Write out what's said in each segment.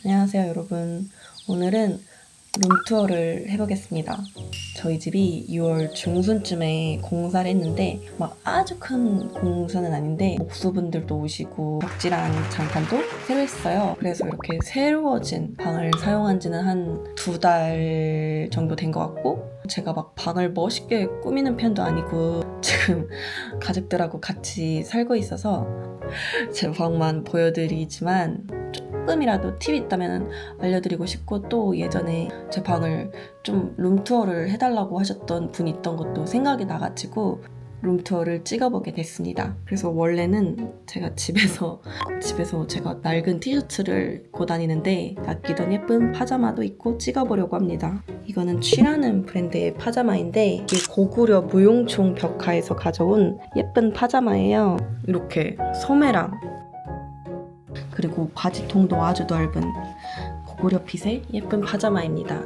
안녕하세요 여러분. 오늘은 룸투어를 해보겠습니다. 저희 집이 6월 중순쯤에 공사를 했는데 막 아주 큰 공사는 아닌데 목수분들도 오시고 벽지랑 장판도 새로 했어요. 그래서 이렇게 새로워진 방을 사용한 지는 한 2달 정도 된 것 같고, 제가 막 방을 멋있게 꾸미는 편도 아니고 지금 가족들하고 같이 살고 있어서 제 방만 보여드리지만 조금이라도 팁이 있다면 알려드리고 싶고, 또 예전에 제 방을 좀 룸투어를 해달라고 하셨던 분이 있던 것도 생각이 나가지고 룸투어를 찍어보게 됐습니다. 그래서 원래는 제가 집에서 제가 낡은 티셔츠를 입고 다니는데 아끼던 예쁜 파자마도 입고 찍어보려고 합니다. 이거는 취라는 브랜드의 파자마인데 이게 고구려 무용총 벽화에서 가져온 예쁜 파자마예요. 이렇게 소매랑 그리고 바지통도 아주 넓은 고구려핏의 예쁜 파자마입니다.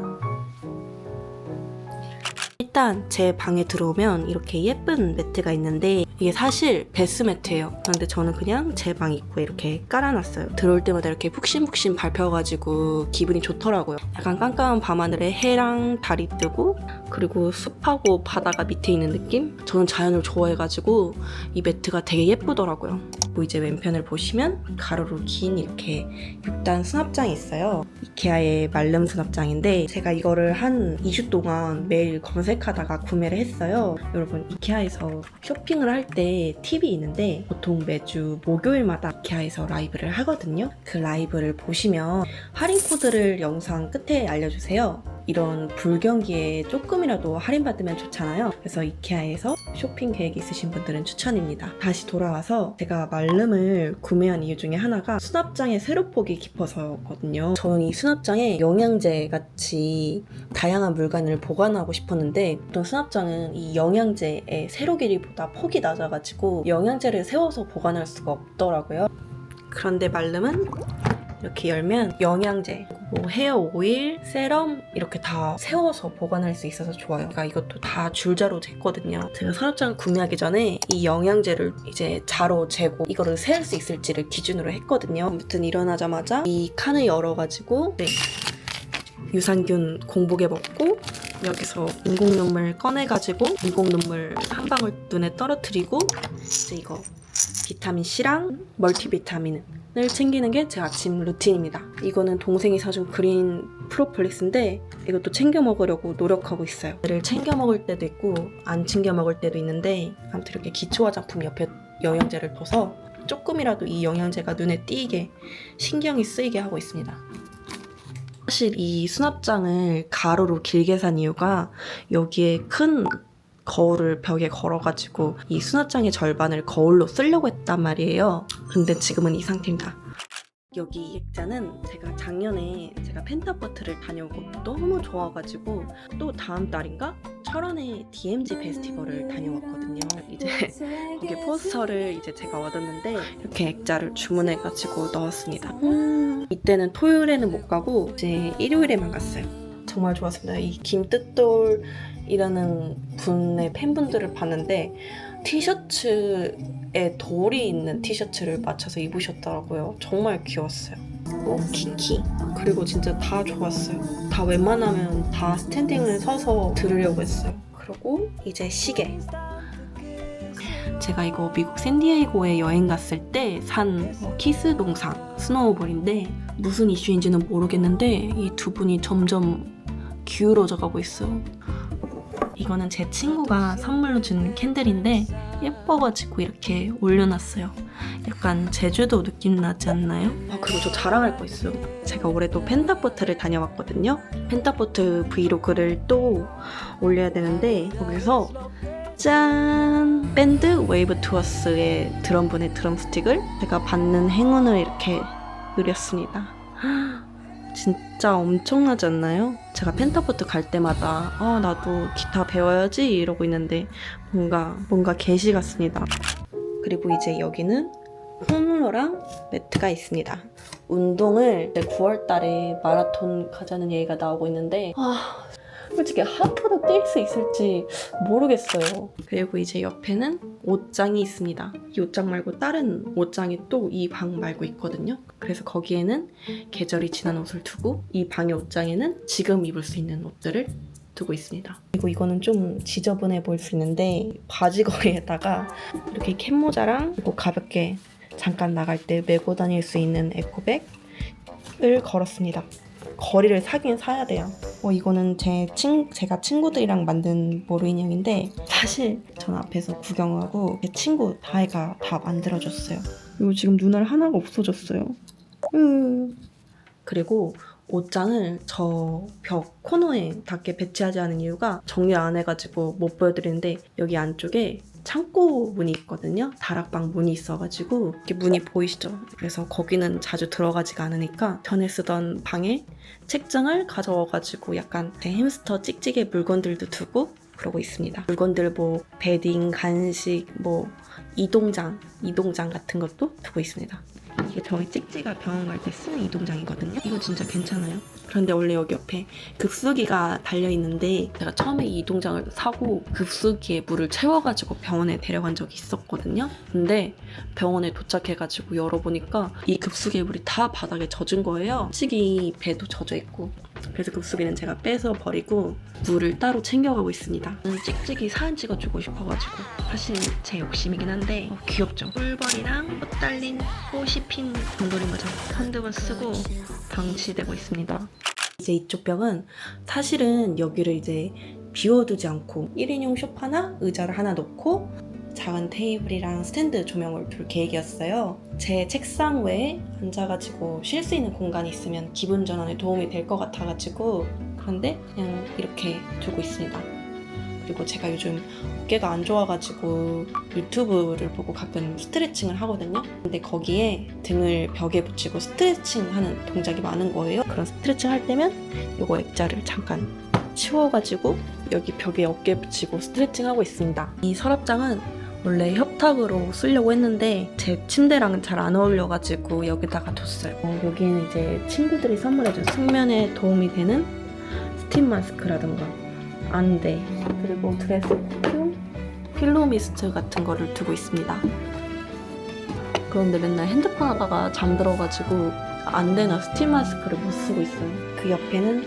일단 제 방에 들어오면 이렇게 예쁜 매트가 있는데 이게 사실 베스 매트예요. 그런데 저는 그냥 제 방 입구에 이렇게 깔아놨어요. 들어올 때마다 이렇게 푹신푹신 밟혀가지고 기분이 좋더라고요. 약간 깜깜한 밤하늘에 해랑 달이 뜨고 그리고 숲하고 바다가 밑에 있는 느낌? 저는 자연을 좋아해가지고 이 매트가 되게 예쁘더라고요. 그리고 이제 왼편을 보시면 가로로 긴 이렇게 6단 수납장이 있어요. 이케아의 말름 수납장인데 제가 이거를 한 2주 동안 매일 검색하다가 구매를 했어요. 여러분, 이케아에서 쇼핑을 할 때 팁이 있는데 보통 매주 목요일마다 이케아에서 라이브를 하거든요. 그 라이브를 보시면 할인 코드를 영상 끝에 알려주세요. 이런 불경기에 조금이라도 할인받으면 좋잖아요. 그래서 이케아에서 쇼핑 계획 있으신 분들은 추천입니다. 다시 돌아와서 제가 말름을 구매한 이유 중에 하나가 수납장의 세로폭이 깊어서거든요. 저는 이 수납장에 영양제 같이 다양한 물건을 보관하고 싶었는데 어떤 수납장은 이 영양제의 세로 길이보다 폭이 낮아가지고 영양제를 세워서 보관할 수가 없더라고요. 그런데 말름은 이렇게 열면 영양제, 뭐 헤어 오일, 세럼 이렇게 다 세워서 보관할 수 있어서 좋아요. 그러니까 이것도 다 줄자로 쟀거든요. 제가 서랍장을 구매하기 전에 이 영양제를 이제 자로 재고 이거를 세울 수 있을지를 기준으로 했거든요. 아무튼 일어나자마자 이 칸을 열어가지고 유산균 공복에 먹고 여기서 인공눈물 꺼내가지고 인공눈물 한 방울 눈에 떨어뜨리고 이제 이거 비타민C랑 멀티비타민을 챙기는 게 제 아침 루틴입니다. 이거는 동생이 사준 그린 프로폴리스인데 이것도 챙겨 먹으려고 노력하고 있어요. 얘를 챙겨 먹을 때도 있고 안 챙겨 먹을 때도 있는데 아무튼 이렇게 기초 화장품 옆에 영양제를 둬서 조금이라도 이 영양제가 눈에 띄게 신경이 쓰이게 하고 있습니다. 사실 이 수납장을 가로로 길게 산 이유가 여기에 큰 거울을 벽에 걸어가지고 이 수납장의 절반을 거울로 쓰려고 했단 말이에요. 근데 지금은 이 상태입니다. 여기 이 액자는 제가 작년에 펜타포트를 다녀오고 너무 좋아가지고 또 다음 달인가 철원의 DMZ 페스티벌을 다녀왔거든요. 이제 거기 포스터를 이제 제가 얻었는데 이렇게 액자를 주문해가지고 넣었습니다. 이때는 토요일에는 못 가고 이제 일요일에만 갔어요. 정말 좋았습니다. 이 김뜻돌이라는 분의 팬분들을 봤는데 티셔츠에 돌이 있는 티셔츠를 맞춰서 입으셨더라고요. 정말 귀여웠어요. 키키. 그리고 진짜 다 좋았어요. 다 웬만하면 다 스탠딩을 서서 들으려고 했어요. 그리고 이제 시계. 제가 이거 미국 샌디에이고에 여행 갔을 때 산 키스 동상 스노우볼인데 무슨 이슈인지는 모르겠는데 이 두 분이 점점 기울어져 가고 있어요. 이거는 제 친구가 선물로 준 캔들인데 예뻐가지고 이렇게 올려놨어요. 약간 제주도 느낌 나지 않나요? 그리고 저 자랑할 거 있어요. 제가 올해 또 펜타포트를 다녀왔거든요. 펜타포트 브이로그를 또 올려야 되는데 여기서 짠! 밴드 웨이브 투어스의 드럼분의 드럼스틱을 제가 받는 행운을 이렇게 누렸습니다. 진짜 엄청나지 않나요? 제가 펜타포트 갈 때마다 나도 기타 배워야지 이러고 있는데 뭔가 계시 같습니다. 그리고 이제 여기는 홈롤러랑 매트가 있습니다. 운동을 9월 달에 마라톤 가자는 얘기가 나오고 있는데 솔직히 하프도 뛸 수 있을지 모르겠어요. 그리고 이제 옆에는 옷장이 있습니다. 이 옷장 말고 다른 옷장이 또 이 방 말고 있거든요. 그래서 거기에는 계절이 지난 옷을 두고 이 방의 옷장에는 지금 입을 수 있는 옷들을 두고 있습니다. 그리고 이거는 좀 지저분해 보일 수 있는데 바지거리에다가 이렇게 캡모자랑 그리고 가볍게 잠깐 나갈 때 메고 다닐 수 있는 에코백을 걸었습니다. 거리를 사긴 사야 돼요. 이거는 제가 친구들이랑 만든 모루 인형인데 사실 전 앞에서 구경하고 제 친구 다혜가 다 만들어줬어요. 이거 지금 눈알 하나가 없어졌어요. 그리고 옷장을 저 벽 코너에 닿게 배치하지 않은 이유가 정리를 안 해가지고 못 보여드리는데 여기 안쪽에 창고 문이 있거든요. 다락방 문이 있어가지고 이렇게 문이 보이시죠? 그래서 거기는 자주 들어가지가 않으니까 전에 쓰던 방에 책장을 가져와가지고 약간 제 햄스터 찍찍이 물건들도 두고 그러고 있습니다. 물건들 뭐 베딩, 간식, 뭐 이동장 같은 것도 두고 있습니다. 이게 저희 찍찍이가 병원 갈 때 쓰는 이동장이거든요. 이거 진짜 괜찮아요. 그런데 원래 여기 옆에 급수기가 달려있는데 제가 처음에 이 이동장을 사고 급수기에 물을 채워가지고 병원에 데려간 적이 있었거든요. 근데 병원에 도착해가지고 열어보니까 이 급수기의 물이 다 바닥에 젖은 거예요. 찍찍이 배도 젖어 있고. 그래서 급수기는 제가 빼서 버리고 물을 따로 챙겨가고 있습니다. 찍찍이 사진 찍어주고 싶어가지고 사실 제 욕심이긴 한데 귀엽죠? 꿀벌이랑 꽃 달린 꽃이 핀 곰돌인 거죠. 핸드폰 쓰고 방치되고 있습니다. 이제 이쪽 벽은 사실은 여기를 이제 비워두지 않고 1인용 소파나 의자를 하나 놓고 작은 테이블이랑 스탠드 조명을 둘 계획이었어요. 제 책상 외에 앉아가지고 쉴 수 있는 공간이 있으면 기분 전환에 도움이 될 것 같아가지고 그런데 그냥 이렇게 두고 있습니다. 그리고 제가 요즘 어깨가 안 좋아가지고 유튜브를 보고 가끔 스트레칭을 하거든요. 근데 거기에 등을 벽에 붙이고 스트레칭하는 동작이 많은 거예요. 그런 스트레칭 할 때면 이거 액자를 잠깐 치워가지고 여기 벽에 어깨 붙이고 스트레칭 하고 있습니다. 이 서랍장은 원래 협탁으로 쓰려고 했는데 제 침대랑은 잘 안 어울려가지고 여기다가 뒀어요. 여기는 이제 친구들이 선물해준 숙면에 도움이 되는 스팀 마스크라든가 안대 그리고 드레스표, 필로우 미스트 같은 거를 두고 있습니다. 그런데 맨날 핸드폰 하다가 잠들어가지고 안대나 스팀 마스크를 못 쓰고 있어요. 그 옆에는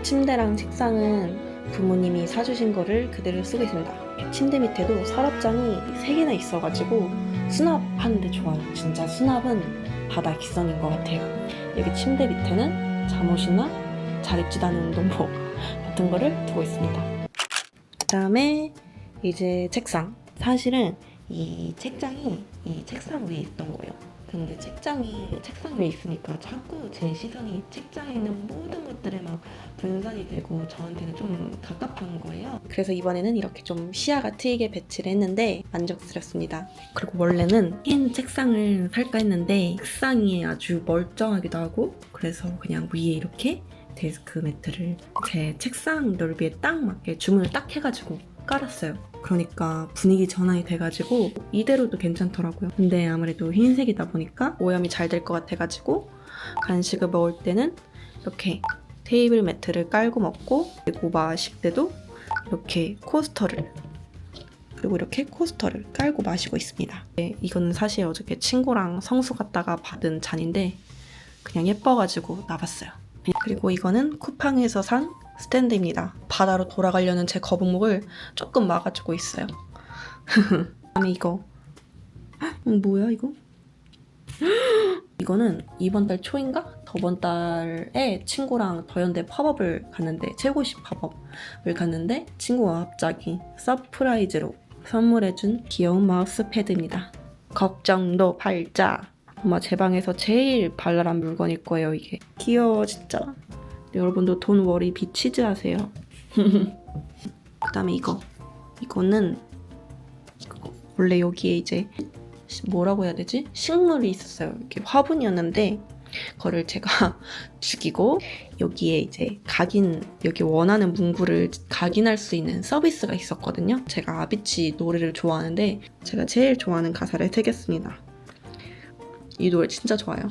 침대랑 책상은 부모님이 사주신 거를 그대로 쓰고 있습니다. 침대 밑에도 서랍장이 3개나 있어가지고 수납하는데 좋아요. 진짜 수납은 바다 기성인 것 같아요. 여기 침대 밑에는 잠옷이나 잘 입지도 않은 운동복 같은 거를 두고 있습니다. 그 다음에 이제 책상. 사실은 이 책장이 이 책상 위에 있던 거예요. 근데 책장이 책상 위에 있으니까 자꾸 제 시선이 책장에 있는 모든 것들에 막 분산이 되고 저한테는 좀 갑갑한 거예요. 그래서 이번에는 이렇게 좀 시야가 트이게 배치를 했는데 만족스럽습니다. 그리고 원래는 흰 책상을 살까 했는데 책상이 아주 멀쩡하기도 하고 그래서 그냥 위에 이렇게 데스크 매트를 제 책상 넓이에 딱 맞게 주문을 딱 해가지고 깔았어요. 그러니까 분위기 전환이 돼가지고 이대로도 괜찮더라고요. 근데 아무래도 흰색이다 보니까 오염이 잘 될 것 같아가지고 간식을 먹을 때는 이렇게 테이블 매트를 깔고 먹고 그리고 마실 때도 이렇게 코스터를 깔고 마시고 있습니다. 이거는 사실 어저께 친구랑 성수 갔다가 받은 잔인데 그냥 예뻐가지고 놔봤어요. 그리고 이거는 쿠팡에서 산 스탠드입니다. 바다로 돌아가려는 제 거북목을 조금 막아주고 있어요. 그다음에 이거 뭐야 이거? 이거는 이번 달 초인가? 저번 달에 친구랑 더현대 팝업을 갔는데 최고식 팝업을 갔는데 친구가 갑자기 서프라이즈로 선물해준 귀여운 마우스 패드입니다. 걱정도 팔자. 아마 제 방에서 제일 발랄한 물건일 거예요 이게. 귀여워 진짜. 여러분도 돈 워리 비치즈 하세요. 그 다음에 이거는 원래 여기에 이제 뭐라고 해야 되지? 식물이 있었어요. 이렇게 화분이었는데 그거를 제가 죽이고 여기에 이제 여기 원하는 문구를 각인할 수 있는 서비스가 있었거든요. 제가 아비치 노래를 좋아하는데 제가 제일 좋아하는 가사를 새겼습니다. 이 노래 진짜 좋아요.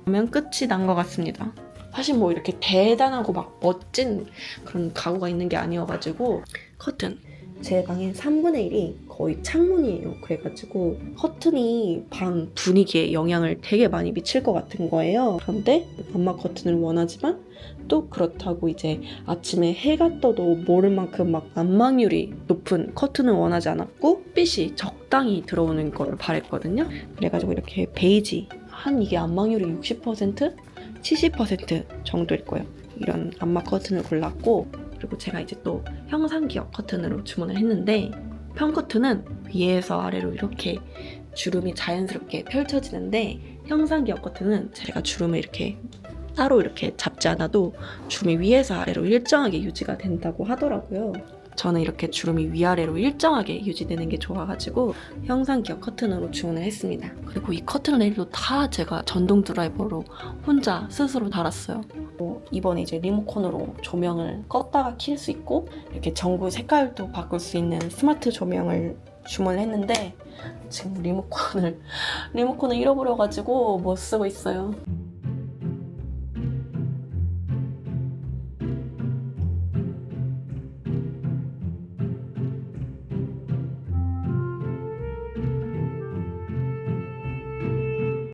그러면 끝이 난 것 같습니다. 사실 뭐 이렇게 대단하고 막 멋진 그런 가구가 있는 게 아니어가지고 커튼 제 방의 3분의 1이 거의 창문이에요. 그래가지고 커튼이 방 분위기에 영향을 되게 많이 미칠 것 같은 거예요. 그런데 암막 커튼을 원하지만 또 그렇다고 이제 아침에 해가 떠도 모를 만큼 막 안막률이 높은 커튼을 원하지 않았고 빛이 적당히 들어오는 거를 바랬거든요. 그래가지고 이렇게 베이지 한 이게 안막률이 60%? 70% 정도일 거예요. 이런 암막 커튼을 골랐고 그리고 제가 이제 또 형상기역 커튼으로 주문을 했는데 편 커튼은 위에서 아래로 이렇게 주름이 자연스럽게 펼쳐지는데 형상기역 커튼은 제가 주름을 이렇게 따로 이렇게 잡지 않아도 주름이 위에서 아래로 일정하게 유지가 된다고 하더라고요. 저는 이렇게 주름이 위아래로 일정하게 유지되는 게 좋아가지고 형상기역 커튼으로 주문을 했습니다. 그리고 이 커튼 레일도 다 제가 전동 드라이버로 혼자 스스로 달았어요. 이번에 이제 리모컨으로 조명을 껐다가 킬 수 있고 이렇게 전구 색깔도 바꿀 수 있는 스마트 조명을 주문을 했는데 지금 리모컨을 잃어버려가지고 못 쓰고 있어요.